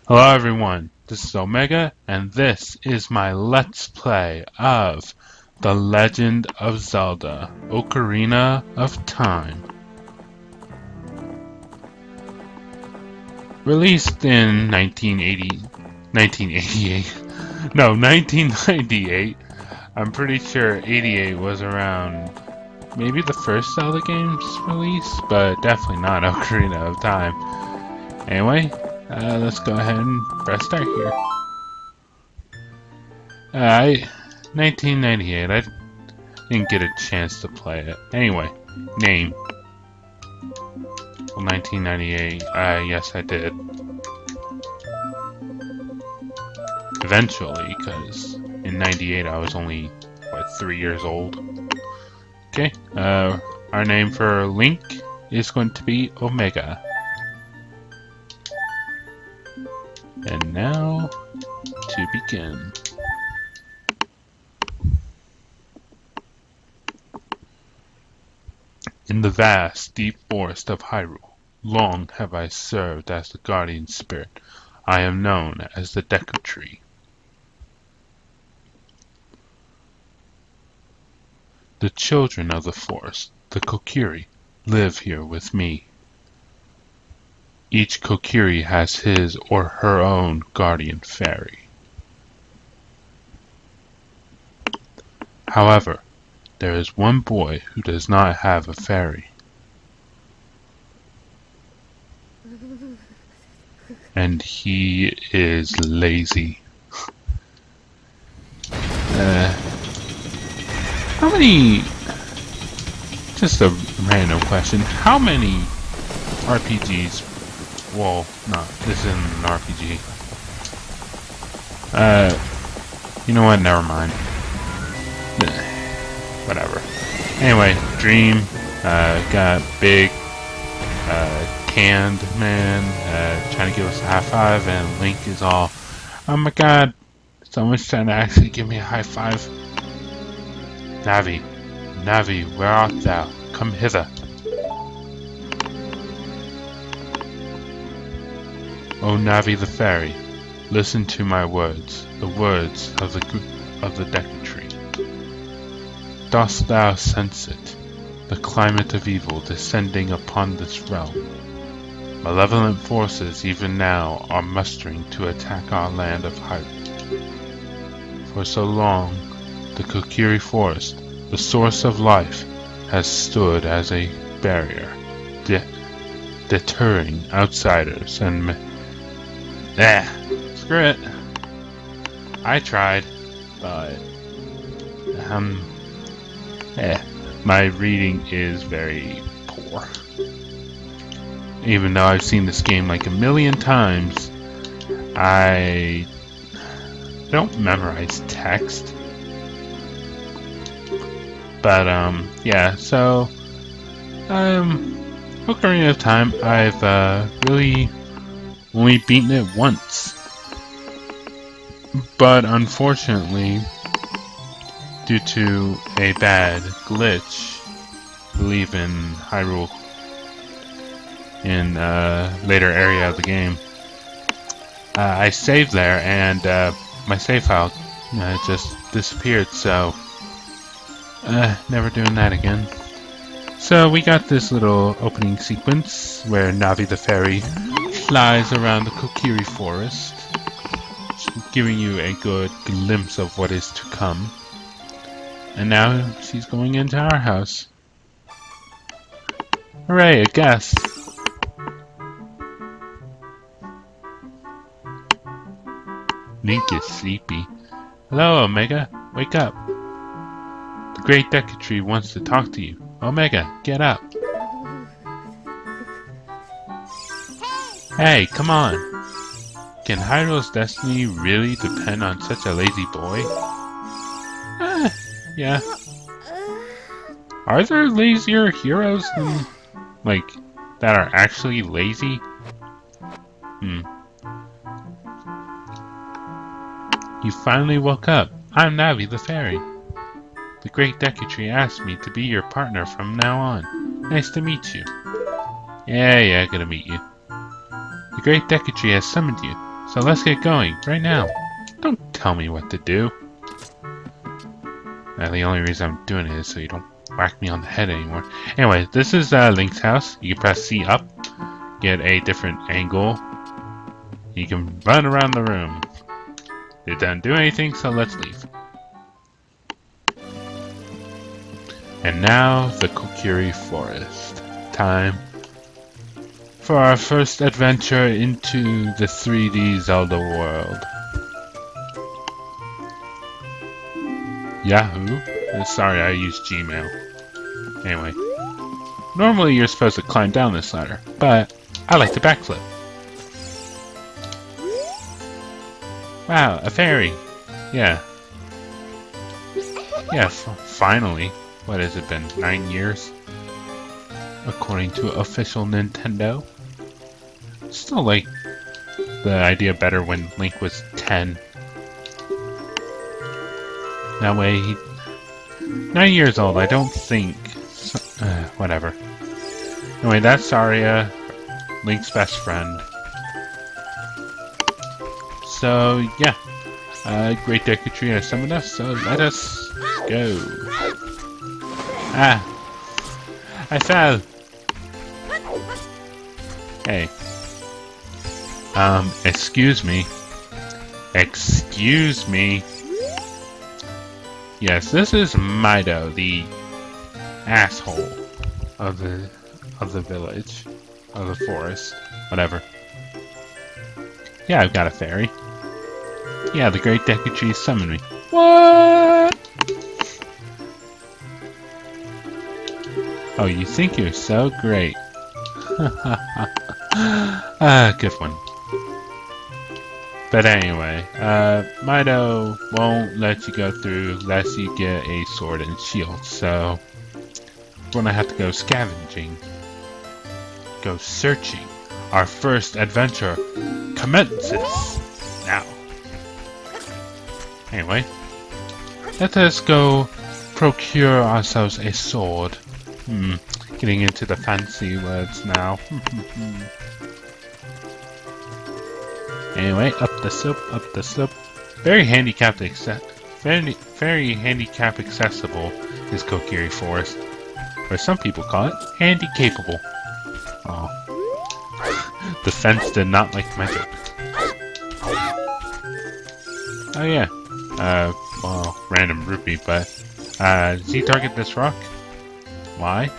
Hello everyone, this is Omega, and this is my Let's Play of The Legend of Zelda, Ocarina of Time. Released in 1998. I'm pretty sure 88 was around maybe the first Zelda game's release, but definitely not Ocarina of Time. Anyway, let's go ahead and press start here. 1998, I didn't get a chance to play it. Anyway, name. Well, 1998, yes I did. Eventually, because in 98 I was only, what, 3 years old? Okay, our name for Link is going to be Omega. And now, to begin. In the vast, deep forest of Hyrule, long have I served as the guardian spirit. I am known as the Deku Tree. The children of the forest, the Kokiri, live here with me. Each Kokiri has his or her own guardian fairy. However, there is one boy who does not have a fairy. And he is lazy. How many... Just a random question. How many RPGs... Well, no, this isn't an RPG. You know what? Never mind. Whatever. Anyway, Dream, got big, canned man, trying to give us a high five, and Link is all, oh my god, someone's trying to actually give me a high five. Navi, where art thou? Come hither. O Navi the Fairy, listen to my words, the words of the Deku Tree. Dost thou sense it, the climate of evil descending upon this realm? Malevolent forces even now are mustering to attack our land of Hyrule. For so long, the Kokiri Forest, the source of life, has stood as a barrier, deterring outsiders and screw it. I tried, but my reading is very poor. Even though I've seen this game like a million times, I don't memorize text. But yeah, so Ocarina of Time, I've really only beaten it once. But unfortunately, due to a bad glitch, I believe in Hyrule, in later area of the game, I saved there, and my save file just disappeared, so never doing that again. So we got this little opening sequence where Navi the Fairy flies around the Kokiri Forest, giving you a good glimpse of what is to come. And now she's going into our house. Hooray, a guest! Link is sleepy. Hello, Omega. Wake up. The Great Deku Tree wants to talk to you. Omega, get up. Hey, come on. Can Hyrule's destiny really depend on such a lazy boy? Yeah. Are there lazier heroes than, like, that are actually lazy? You finally woke up. I'm Navi the Fairy. The Great Deku Tree asked me to be your partner from now on. Nice to meet you. Yeah, gonna meet you. The Great Deku Tree has summoned you. So let's get going, right now. Don't tell me what to do. The only reason I'm doing it is so you don't whack me on the head anymore. Anyway, this is Link's house. You can press C up, get a different angle. You can run around the room. It doesn't do anything, so let's leave. And now, the Kokiri Forest. Time for our first adventure into the 3D Zelda world. Yahoo! Sorry, I used Gmail. Anyway. Normally you're supposed to climb down this ladder, but I like to backflip. Wow, a fairy! Yeah. Yeah, finally. What has it been? 9 years? According to official Nintendo. Still like the idea better when Link was 10. That way he... 9 years old, I don't think... whatever. Anyway, that's Arya, Link's best friend. So, yeah. Great Decatry has summoned us, so let us go. Ah! I fell! Hey. Excuse me. Excuse me. Yes, this is Mido, the asshole of the village, of the forest, whatever. Yeah, I've got a fairy. Yeah, the Great Decatry summoned me. What? Oh, you think you're so great. Good one. But anyway, Mido won't let you go through unless you get a sword and shield, so we're gonna have to go scavenging. Go searching. Our first adventure commences now. Anyway, let us go procure ourselves a sword. Getting into the fancy words now. Anyway, up the slope, up the slope. Very handicap accessible is Kokiri Forest, or some people call it handy-capable. Oh, the fence did not like my joke. Oh yeah, well, random rupee, but Z-target this rock. Why?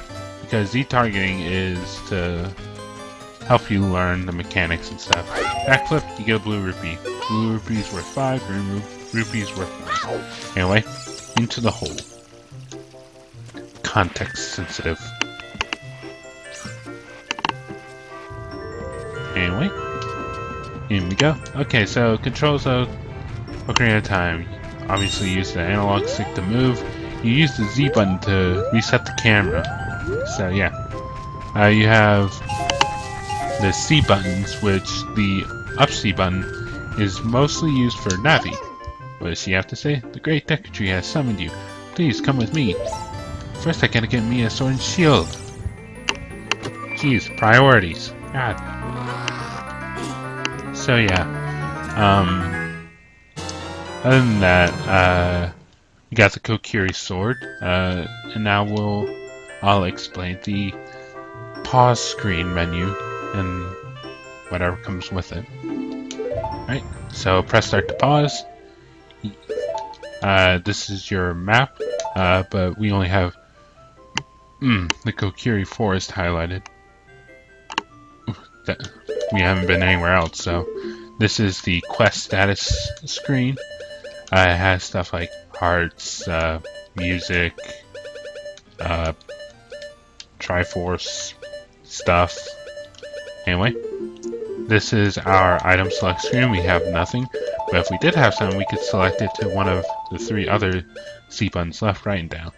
Because Z-targeting is to help you learn the mechanics and stuff. Backflip, you get a blue rupee. Blue rupees worth 5, green rupees worth 1. Anyway, into the hole. Context sensitive. Anyway, in we go. Okay, so controls of Ocarina of Time. Obviously use the analog stick to move. You use the Z button to reset the camera. So yeah, you have the C buttons, which the up C button is mostly used for Navi. What does she have to say? The Great Decatry has summoned you. Please come with me. First I gotta get me a sword and shield. Jeez, priorities. God. So yeah, other than that, we got the Kokiri sword, and now I'll explain the pause screen menu and whatever comes with it. Right, so press start to pause. This is your map, but we only have the Kokiri Forest highlighted. We haven't been anywhere else, so this is the quest status screen. It has stuff like hearts, music, Triforce stuff. Anyway, this is our item select screen. We have nothing, but if we did have some, we could select it to one of the 3 other C buttons, left, right, and down.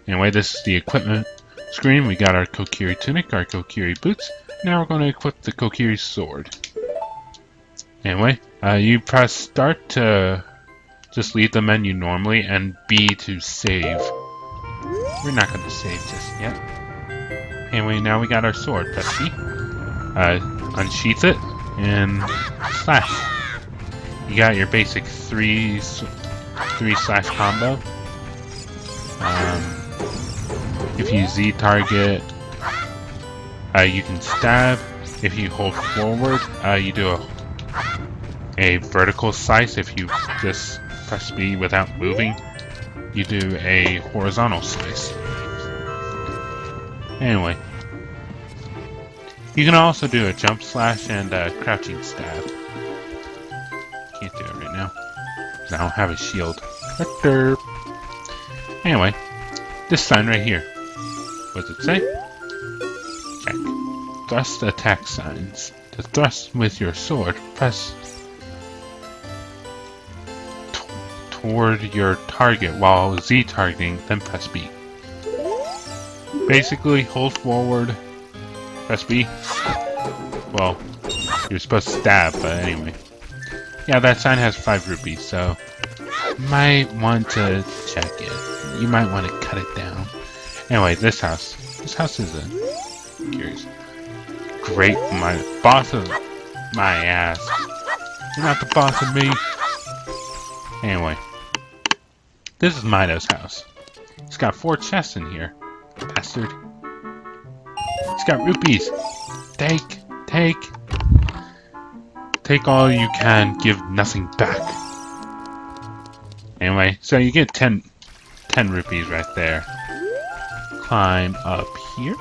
Anyway, this is the equipment screen. We got our Kokiri tunic, our Kokiri boots. Now we're going to equip the Kokiri sword. Anyway, you press start to just leave the menu normally, and B to save. We're not going to save just yet. Anyway, now we got our sword. Press C. Unsheath it, and slash. You got your basic three slash combo. If you Z target, you can stab. If you hold forward, you do a vertical slice. If you just press B without moving, you do a horizontal slice. Anyway, you can also do a jump slash and a crouching stab. Can't do it right now, because I don't have a shield. Anyway, this sign right here. What does it say? Check. Thrust attack signs. To thrust with your sword, press toward your target while Z targeting, then press B. Basically, hold forward, press B. Well, you're supposed to stab, but anyway. Yeah, that sign has 5 rupees, so you might want to check it. You might want to cut it down. Anyway, this house. This house is curious. Great, my boss of my ass. You're not the boss of me. Anyway, this is Mido's house. He's got 4 chests in here. Bastard. He's got rupees. Take. Take all you can, give nothing back. Anyway, so you get 10 rupees right there. Climb up here.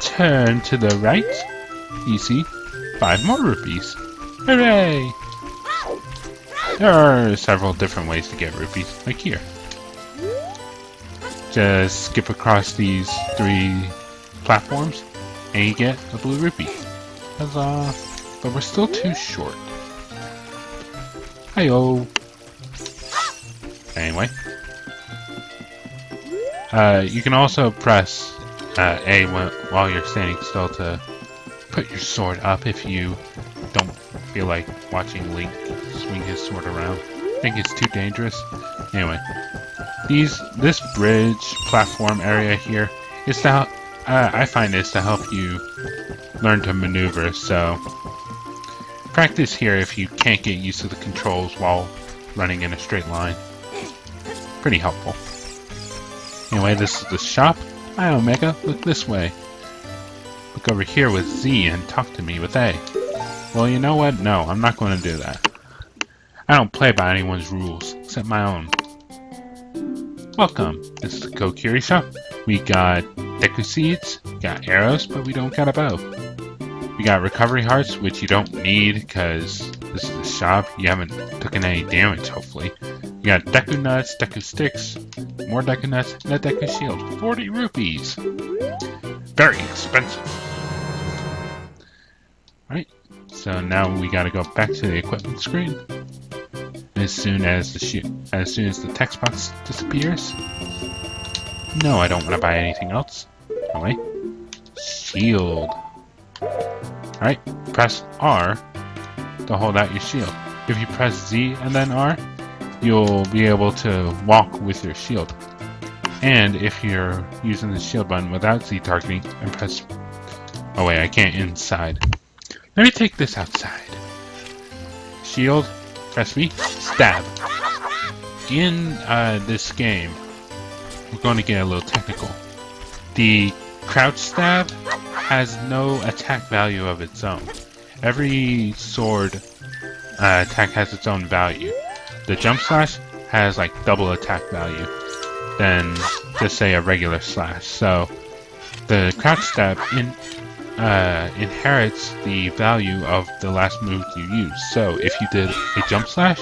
Turn to the right. You see 5 more rupees. Hooray! There are several different ways to get rupees, like here. Just skip across these 3 platforms, and you get a blue rupee. Huzzah! But we're still too short. Hi-yo! Anyway. You can also press A while you're standing still to put your sword up if you don't feel like watching Link swing his sword around. I think it's too dangerous. Anyway. This bridge platform area here is to I find is to help you learn to maneuver, so practice here if you can't get used to the controls while running in a straight line. Pretty helpful. Anyway, this is the shop. Hi Omega, look this way. Look over here with Z and talk to me with A. Well, you know what? No, I'm not going to do that. I don't play by anyone's rules, except my own. Welcome. This is the Kokiri shop. We got Deku seeds, got arrows, but we don't got a bow. We got recovery hearts, which you don't need because this is the shop. You haven't taken any damage, hopefully. You got Deku nuts, Deku sticks, more Deku nuts, and a Deku shield. 40 rupees. Very expensive. Alright, so now we gotta go back to the equipment screen. As soon as the text box disappears. No, I don't want to buy anything else. Anyway, shield. Alright, press R to hold out your shield. If you press Z and then R, you'll be able to walk with your shield. And if you're using the shield button without Z targeting, and press... Oh wait, I can't inside. Let me take this outside. Shield. Press V, stab. In this game, we're going to get a little technical. The crouch stab has no attack value of its own. Every sword attack has its own value. The jump slash has like double attack value than just say a regular slash. So the crouch stab inherits the value of the last move you use. So if you did a jump slash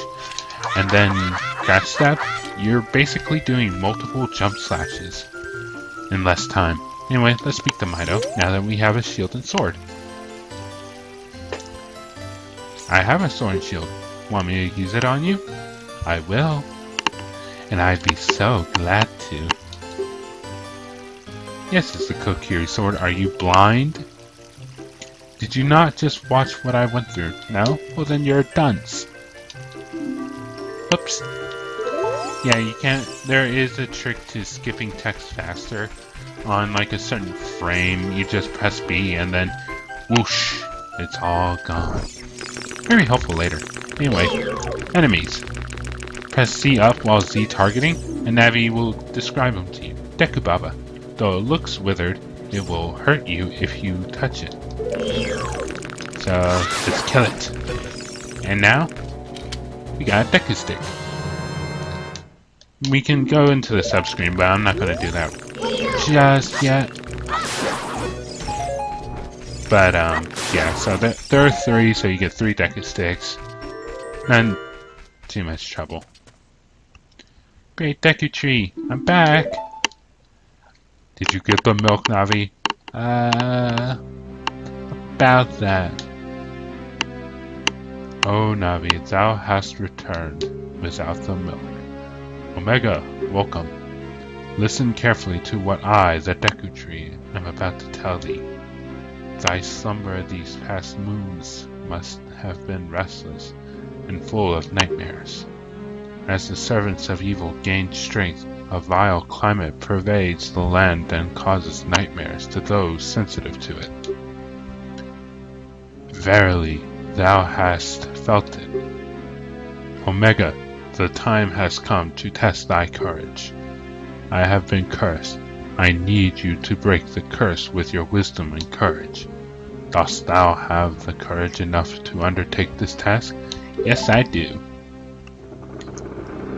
and then crouch stab, you're basically doing multiple jump slashes in less time. Anyway, let's speak to Mido now that we have a shield and sword. I have a sword and shield. Want me to use it on you? I will. And I'd be so glad to. Yes, it's the Kokiri sword. Are you blind? Did you not just watch what I went through? No? Well then you're a dunce. Oops. Yeah, you can't... There is a trick to skipping text faster. On like a certain frame, you just press B and then whoosh, it's all gone. Very helpful later. Anyway, enemies. Press C up while Z targeting, and Navi will describe them to you. Dekubaba. Though it looks withered, it will hurt you if you touch it. So, let's kill it. And now, we got a Deku Stick. We can go into the sub-screen, but I'm not going to do that just yet. But, yeah, so there are 3, so you get 3 Deku Sticks. None too much trouble. Great Deku Tree, I'm back! Did you get the milk, Navi? About that. Oh, Navi, thou hast returned without the milk. Omega, welcome. Listen carefully to what I, the Deku Tree, am about to tell thee. Thy slumber these past moons must have been restless and full of nightmares. As the servants of evil gain strength, a vile climate pervades the land and causes nightmares to those sensitive to it. Verily, thou hast felt it. Omega, the time has come to test thy courage. I have been cursed. I need you to break the curse with your wisdom and courage. Dost thou have the courage enough to undertake this task? Yes, I do.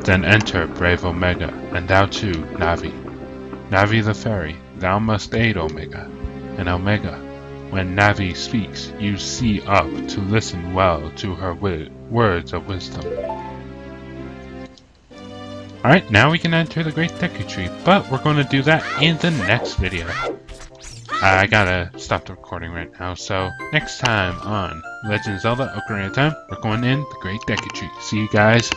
Then enter, brave Omega, and thou too, Navi. Navi the fairy, thou must aid Omega. And Omega, when Navi speaks, you see up to listen well to her words of wisdom. Alright, now we can enter the Great Deku Tree, but we're going to do that in the next video. I gotta stop the recording right now, so next time on Legend of Zelda Ocarina of Time, we're going in the Great Deku Tree. See you guys